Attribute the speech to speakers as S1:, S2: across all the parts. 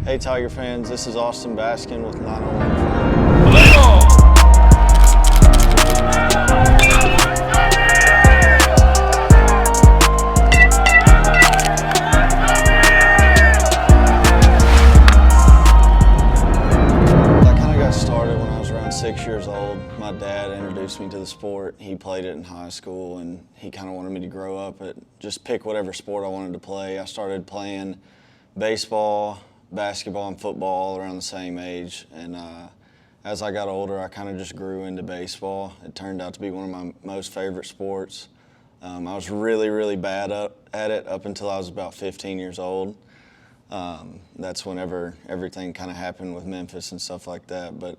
S1: Hey Tiger fans, this is Austin Baskin with 901. I kind of got started when I was around 6 years old. My dad introduced me to the sport. He played it in high school and he kind of wanted me to grow up and just pick whatever sport I wanted to play. I started playing baseball, basketball, and football around the same age, and as I got older I kind of just grew into baseball. It turned out to be one of my most favorite sports. I was really bad at it up until I was about 15 years old. That's whenever everything kind of happened with Memphis and stuff like that. But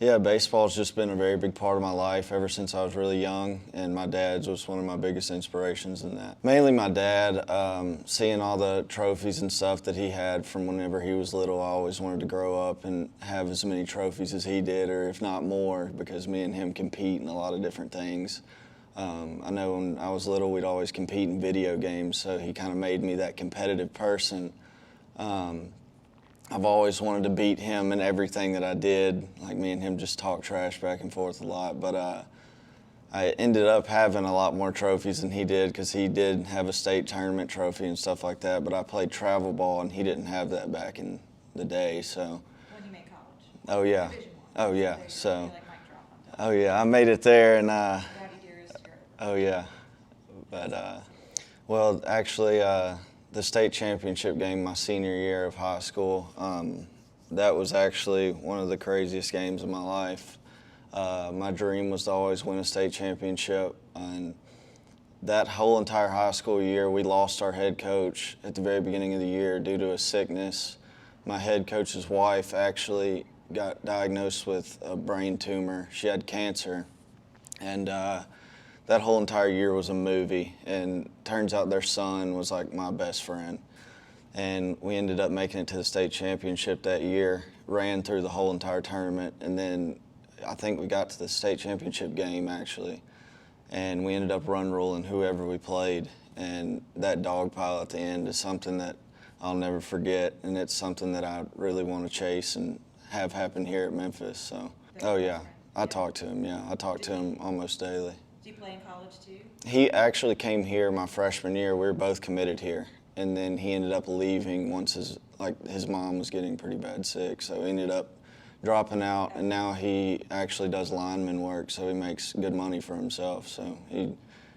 S1: yeah, baseball's just been a very big part of my life ever since I was really young, and my dad was one of my biggest inspirations in that. Mainly my dad, seeing all the trophies and stuff that he had from whenever he was little. I always wanted to grow up and have as many trophies as he did, or if not more, because me and him compete in a lot of different things. I know when I was little we'd always compete in video games, so he kind of made me that competitive person. I've always wanted to beat him in everything that I did. Like, me and him just talk trash back and forth a lot, but I ended up having a lot more trophies than he did, because he did have a state tournament trophy and stuff like that, but I played travel ball and he didn't have that back in the day. So
S2: when you made college?
S1: Oh yeah.
S2: Division
S1: Oh yeah.
S2: Like
S1: So
S2: Mike Drop on top.
S1: oh yeah, I made it there, and
S2: Daddy Dearest, you're-
S1: oh yeah. But well, actually the state championship game my senior year of high school, that was actually one of the craziest games of my life. My dream was to always win a state championship, and that whole entire high school year we lost our head coach at the very beginning of the year due to a sickness. My head coach's wife actually got diagnosed with a brain tumor. She had cancer, and that whole entire year was a movie, and turns out their son was like my best friend. And we ended up making it to the state championship that year, ran through the whole entire tournament, and then I think we got to the state championship game actually, and we ended up run ruling whoever we played, and that dog pile at the end is something that I'll never forget, and it's something that I really want to chase and have happen here at Memphis. So, oh yeah, I talk to him, yeah. I talk to him almost daily.
S2: Did you play in college too?
S1: He actually came here my freshman year. We were both committed here, and then he ended up leaving once his mom was getting pretty bad sick, so he ended up dropping out, and now he actually does lineman work, so he makes good money for himself. So he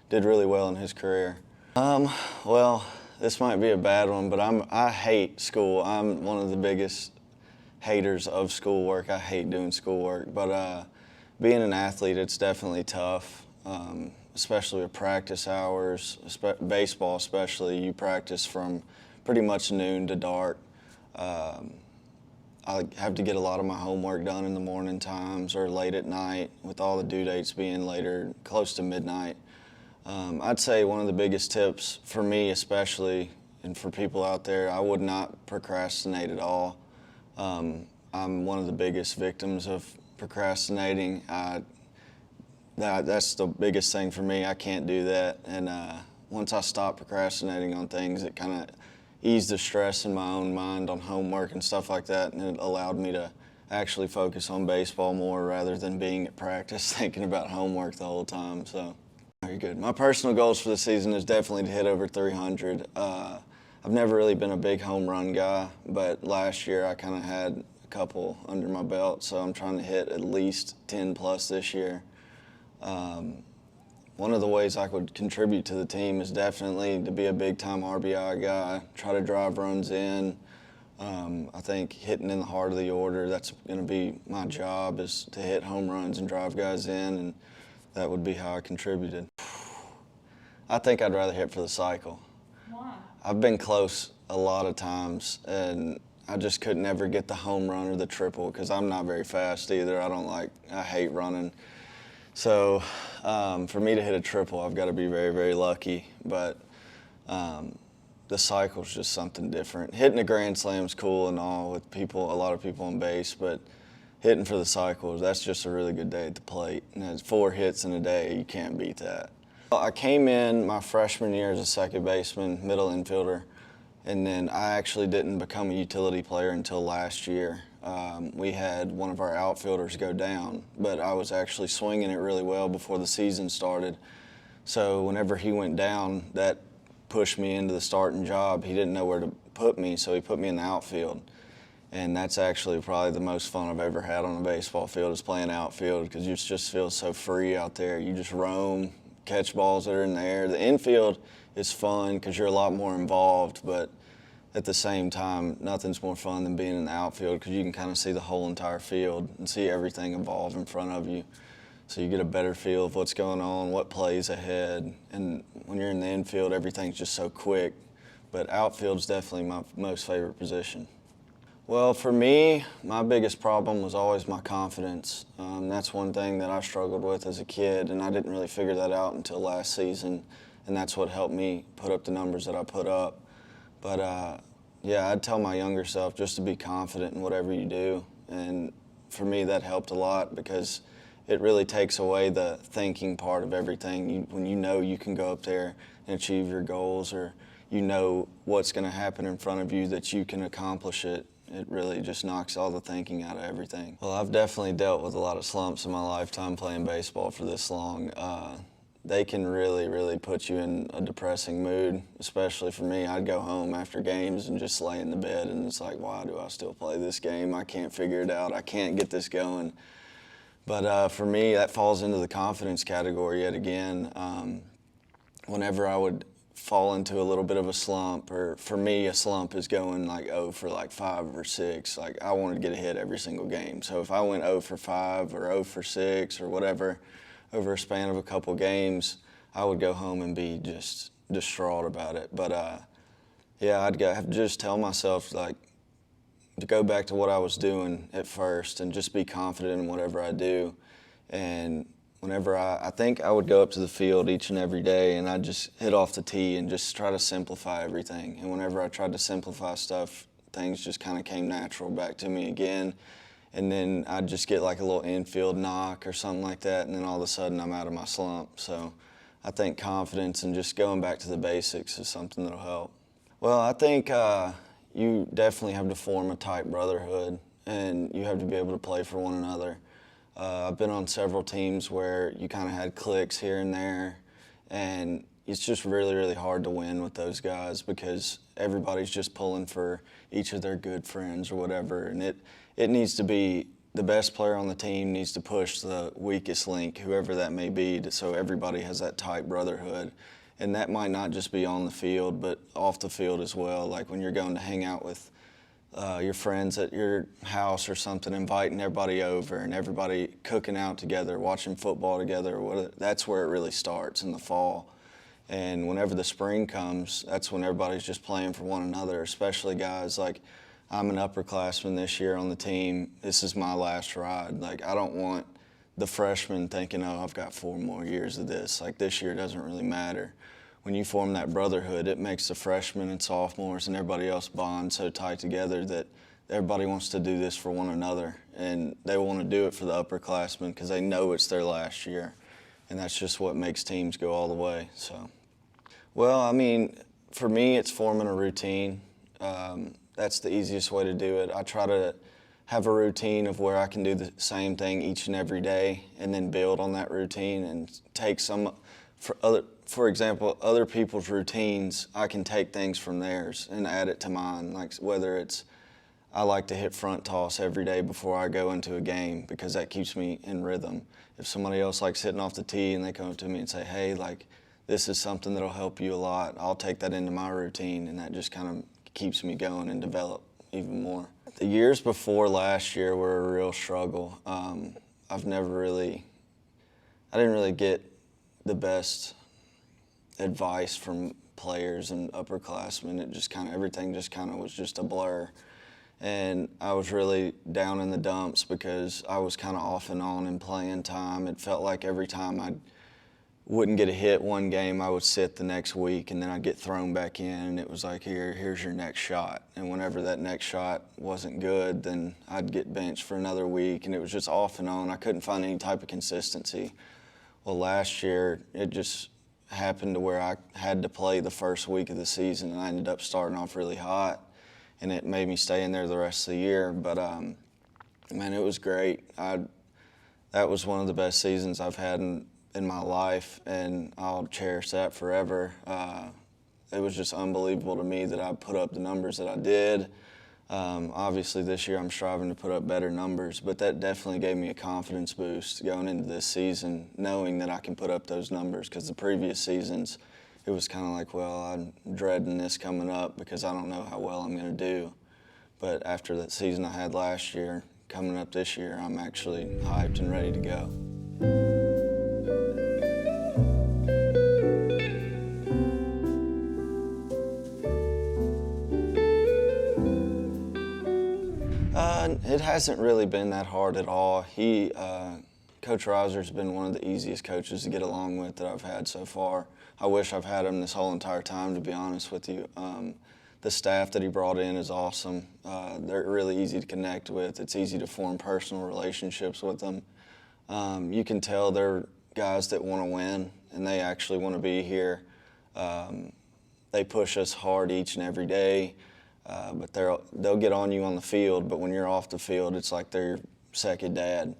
S1: did really well in his career. Well, this might be a bad one, but I hate school. I'm one of the biggest haters of schoolwork. I hate doing schoolwork, but being an athlete, it's definitely tough. Especially with practice hours, baseball especially, you practice from pretty much noon to dark. I have to get a lot of my homework done in the morning times or late at night, with all the due dates being later, close to midnight. I'd say one of the biggest tips for me especially, and for people out there, I would not procrastinate at all. I'm one of the biggest victims of procrastinating. That's the biggest thing for me. I can't do that, and once I stopped procrastinating on things, it kind of eased the stress in my own mind on homework and stuff like that, and it allowed me to actually focus on baseball more rather than being at practice thinking about homework the whole time. So, very good. My personal goals for the season is definitely to hit over 300. I've never really been a big home run guy, but last year I kind of had a couple under my belt, so I'm trying to hit at least 10 plus this year. One of the ways I could contribute to the team is definitely to be a big-time RBI guy, try to drive runs in. I think hitting in the heart of the order, that's going to be my job, is to hit home runs and drive guys in, and that would be how I contributed. I think I'd rather hit for the cycle.
S2: Why?
S1: I've been close a lot of times, and I just could never get the home run or the triple, because I'm not very fast either. I hate running. So for me to hit a triple, I've got to be very lucky. But the cycle's just something different. Hitting a grand slam's cool and all with a lot of people on base, but hitting for the cycles, that's just a really good day at the plate. And that's 4 hits in a day, you can't beat that. I came in my freshman year as a second baseman, middle infielder, And then I actually didn't become a utility player until last year. We had one of our outfielders go down, but I was actually swinging it really well before the season started. So whenever he went down, that pushed me into the starting job. He didn't know where to put me, so he put me in the outfield. And that's actually probably the most fun I've ever had on a baseball field, is playing outfield, because you just feel so free out there. You just roam, catch balls that are in the air. The infield is fun because you're a lot more involved, but at the same time, nothing's more fun than being in the outfield, because you can kind of see the whole entire field and see everything evolve in front of you. So you get a better feel of what's going on, what plays ahead. And when you're in the infield, everything's just so quick. But outfield's definitely my most favorite position. Well, for me, my biggest problem was always my confidence. That's one thing that I struggled with as a kid, and I didn't really figure that out until last season, and that's what helped me put up the numbers that I put up. But yeah, I'd tell my younger self just to be confident in whatever you do, and for me that helped a lot, because it really takes away the thinking part of everything. When you know you can go up there and achieve your goals, or you know what's going to happen in front of you, that you can accomplish it, it really just knocks all the thinking out of everything. Well, I've definitely dealt with a lot of slumps in my lifetime playing baseball for this long. They can really, really put you in a depressing mood, especially for me. I'd go home after games and just lay in the bed, and it's like, why do I still play this game? I can't figure it out. I can't get this going. But for me, that falls into the confidence category yet again. Whenever I would fall into a little bit of a slump, or for me, a slump is going like 0 for like 5 or 6. Like, I wanted to get a hit every single game. So if I went 0 for 5 or 0 for 6 or whatever over a span of a couple games, I would go home and be just distraught about it. But yeah, I'd have to just tell myself, like, to go back to what I was doing at first and just be confident in whatever I do. And whenever I think I would go up to the field each and every day, and I'd just hit off the tee and just try to simplify everything. And whenever I tried to simplify stuff, things just kind of came natural back to me again. And then I'd just get like a little infield knock or something like that, and then all of a sudden I'm out of my slump. So I think confidence and just going back to the basics is something that'll help. Well, I think you definitely have to form a tight brotherhood, and you have to be able to play for one another. I've been on several teams where you kind of had cliques here and there, and it's just really, really hard to win with those guys, because everybody's just pulling for each of their good friends or whatever, and it needs to be the best player on the team needs to push the weakest link, whoever that may be, so everybody has that tight brotherhood. And that might not just be on the field, but off the field as well. Like when you're going to hang out with your friends at your house or something, inviting everybody over and everybody cooking out together, watching football together. That's where it really starts, in the fall. And whenever the spring comes, that's when everybody's just playing for one another, especially guys like, I'm an upperclassman this year on the team. This is my last ride. Like, I don't want the freshmen thinking, oh, I've got 4 more years of this. Like, this year doesn't really matter. When you form that brotherhood, it makes the freshmen and sophomores and everybody else bond so tight together that everybody wants to do this for one another. And they want to do it for the upperclassmen because they know it's their last year. And that's just what makes teams go all the way. So, well, I mean, for me, it's forming a routine. That's the easiest way to do it. I try to have a routine of where I can do the same thing each and every day, and then build on that routine and take some, for example, other people's routines, I can take things from theirs and add it to mine. Like whether it's, I like to hit front toss every day before I go into a game because that keeps me in rhythm. If somebody else likes hitting off the tee and they come up to me and say, hey, like, this is something that'll help you a lot, I'll take that into my routine, and that just kind of keeps me going and develop even more. The years before last year were a real struggle. I didn't really get the best advice from players and upperclassmen. It just kind of, everything just kind of was just a blur. And I was really down in the dumps because I was kind of off and on in playing time. It felt like every time I wouldn't get a hit one game, I would sit the next week, and then I'd get thrown back in, and it was like, here's your next shot. And whenever that next shot wasn't good, then I'd get benched for another week, and it was just off and on. I couldn't find any type of consistency. Well, last year, it just happened to where I had to play the first week of the season, and I ended up starting off really hot, and it made me stay in there the rest of the year. But man, it was great. That was one of the best seasons I've had in my life, and I'll cherish that forever. It was just unbelievable to me that I put up the numbers that I did. Obviously, this year I'm striving to put up better numbers, but that definitely gave me a confidence boost going into this season, knowing that I can put up those numbers, because the previous seasons, it was kind of like, well, I'm dreading this coming up because I don't know how well I'm going to do. But after that season I had last year, coming up this year, I'm actually hyped and ready to go. It hasn't really been that hard at all. Coach Reiser's been one of the easiest coaches to get along with that I've had so far. I wish I've had him this whole entire time, to be honest with you. The staff that he brought in is awesome. They're really easy to connect with. It's easy to form personal relationships with them. You can tell they're guys that want to win, and they actually want to be here. They push us hard each and every day. But they'll get on you on the field, but when you're off the field, it's like they're your second dad.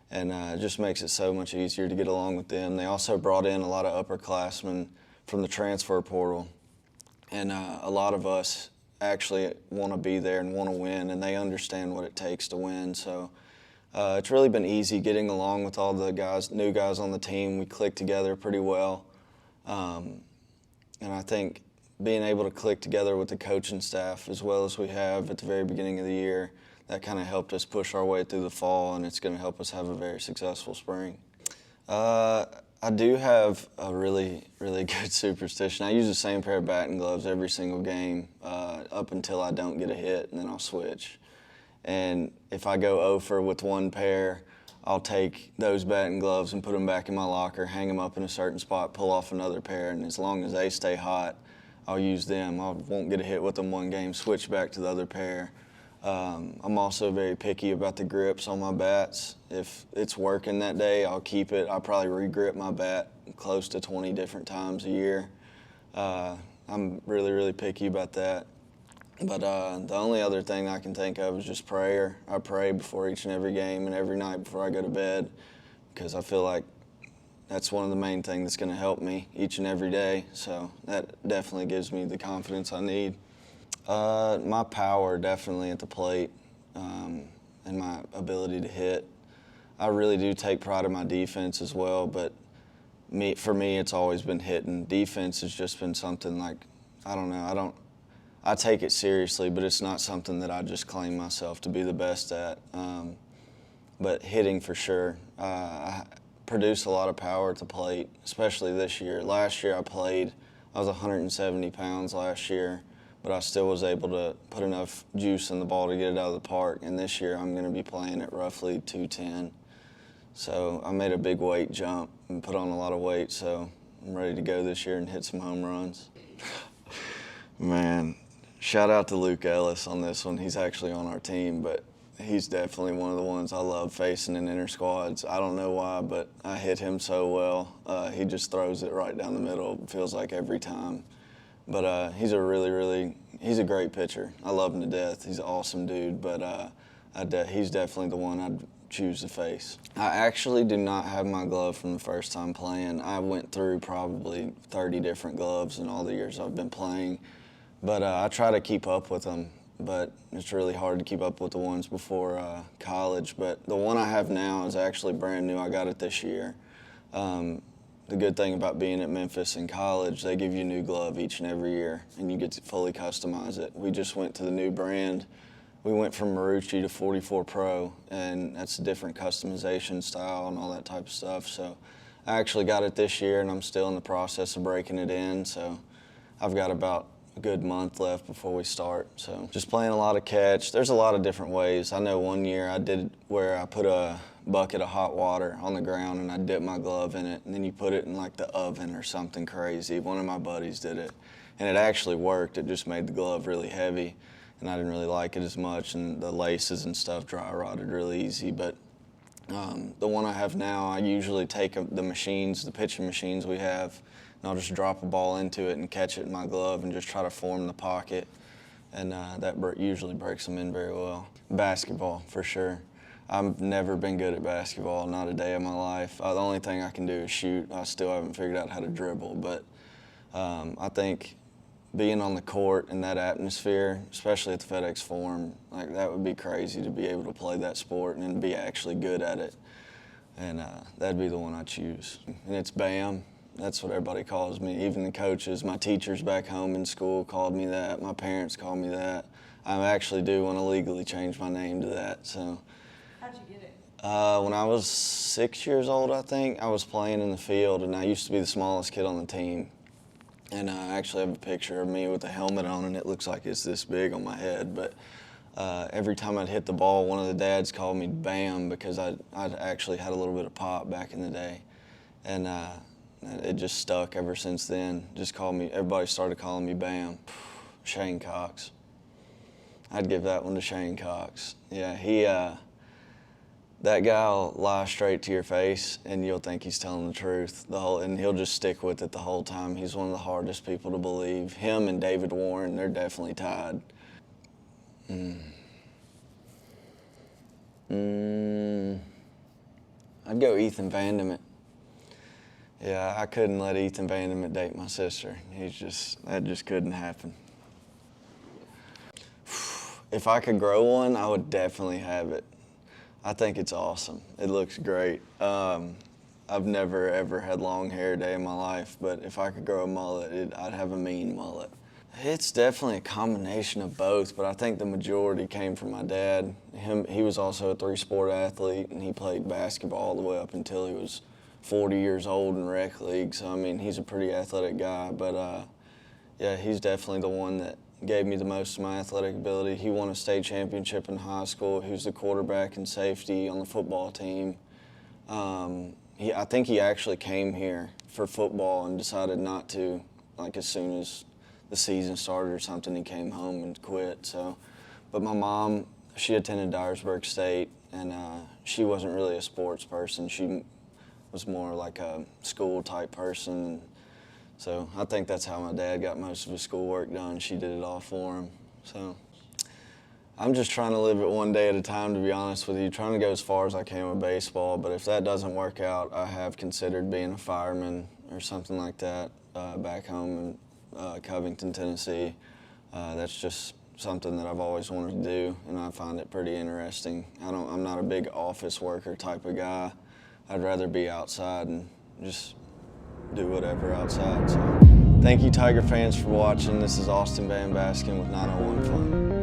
S1: And it just makes it so much easier to get along with them. They also brought in a lot of upperclassmen from the transfer portal. And a lot of us actually want to be there and want to win, and they understand what it takes to win. So it's really been easy getting along with all the new guys on the team. We click together pretty well. And I think being able to click together with the coaching staff as well as we have at the very beginning of the year, that kind of helped us push our way through the fall, and it's going to help us have a very successful spring. I do have a really, really good superstition. I use the same pair of batting gloves every single game up until I don't get a hit, and then I'll switch. And if I go 0 for with one pair, I'll take those batting gloves and put them back in my locker, hang them up in a certain spot, pull off another pair, and as long as they stay hot, I'll use them. I won't get a hit with them one game, switch back to the other pair. I'm also very picky about the grips on my bats. If it's working that day, I'll keep it. I'll probably re-grip my bat close to 20 different times a year. I'm really, really picky about that. But the only other thing I can think of is just prayer. I pray before each and every game and every night before I go to bed, because I feel like that's one of the main things that's going to help me each and every day. So that definitely gives me the confidence I need. My power definitely at the plate and my ability to hit. I really do take pride in my defense as well, but for me, it's always been hitting. Defense has just been something like, I don't know, I take it seriously, but it's not something that I just claim myself to be the best at. But hitting for sure. I produce a lot of power at the plate, especially this year. Last year I was 170 pounds last year, but I still was able to put enough juice in the ball to get it out of the park. And this year I'm going to be playing at roughly 210. So I made a big weight jump and put on a lot of weight, so I'm ready to go this year and hit some home runs. Man, shout out to Luke Ellis on this one. He's actually on our team, but he's definitely one of the ones I love facing in inter squads. I don't know why, but I hit him so well. He just throws it right down the middle, it feels like every time. But he's a great pitcher. I love him to death. He's an awesome dude, but he's definitely the one I'd choose to face. I actually do not have my glove from the first time playing. I went through probably 30 different gloves in all the years I've been playing, but I try to keep up with them. But it's really hard to keep up with the ones before college. But the one I have now is actually brand new. I got it this year. The good thing about being at Memphis in college, they give you a new glove each and every year, and you get to fully customize it. We just went to the new brand. We went from Marucci to 44 Pro, and that's a different customization style and all that type of stuff. So I actually got it this year, and I'm still in the process of breaking it in. So I've got about a good month left before we start. So just playing a lot of catch. There's a lot of different ways. I know one year I did where I put a bucket of hot water on the ground and I dipped my glove in it, and then you put it in like the oven or something crazy. One of my buddies did it, and it actually worked. It just made the glove really heavy, and I didn't really like it as much, and the laces and stuff dry rotted really easy. But the one I have now, I usually take the machines, the pitching machines we have, I'll just drop a ball into it and catch it in my glove and just try to form the pocket. And that usually breaks them in very well. Basketball, for sure. I've never been good at basketball, not a day of my life. The only thing I can do is shoot. I still haven't figured out how to dribble, but I think being on the court in that atmosphere, especially at the FedEx Forum, like that would be crazy to be able to play that sport and be actually good at it. And that'd be the one I choose. And it's BAM. That's what everybody calls me. Even the coaches, my teachers back home in school called me that. My parents call me that. I actually do want to legally change my name to that. So.
S2: How'd you get it?
S1: When I was 6 years old, I think, I was playing in the field, and I used to be the smallest kid on the team. And I actually have a picture of me with a helmet on, and it looks like it's this big on my head. But every time I'd hit the ball, one of the dads called me Bam because I'd actually had a little bit of pop back in the day. And it just stuck ever since then. Everybody started calling me Bam. Shane Cox. I'd give that one to Shane Cox. Yeah, that guy will lie straight to your face, and you'll think he's telling the truth. And he'll just stick with it the whole time. He's one of the hardest people to believe. Him and David Warren, they're definitely tied. I'd go Ethan Vandermeer. Yeah, I couldn't let Ethan Vandermeer date my sister. That just couldn't happen. If I could grow one, I would definitely have it. I think it's awesome. It looks great. I've never, ever had long hair a day in my life, but if I could grow a mullet, I'd have a mean mullet. It's definitely a combination of both, but I think the majority came from my dad. He was also a three-sport athlete, and he played basketball all the way up until he was 40 years old in rec league. So, I mean, he's a pretty athletic guy, but yeah, he's definitely the one that gave me the most of my athletic ability. He won a state championship in high school. He was the quarterback and safety on the football team. I think he actually came here for football and decided not to, like as soon as the season started or something, he came home and quit. So, but my mom, she attended Dyersburg State, and she wasn't really a sports person. She was more like a school type person. So I think that's how my dad got most of his schoolwork done. She did it all for him. So I'm just trying to live it one day at a time, to be honest with you, trying to go as far as I can with baseball. But if that doesn't work out, I have considered being a fireman or something like that back home in Covington, Tennessee. That's just something that I've always wanted to do, and I find it pretty interesting. I'm not a big office worker type of guy. I'd rather be outside and just do whatever outside. So thank you, Tiger fans, for watching. This is Austin Van Baskin with 901 Fun.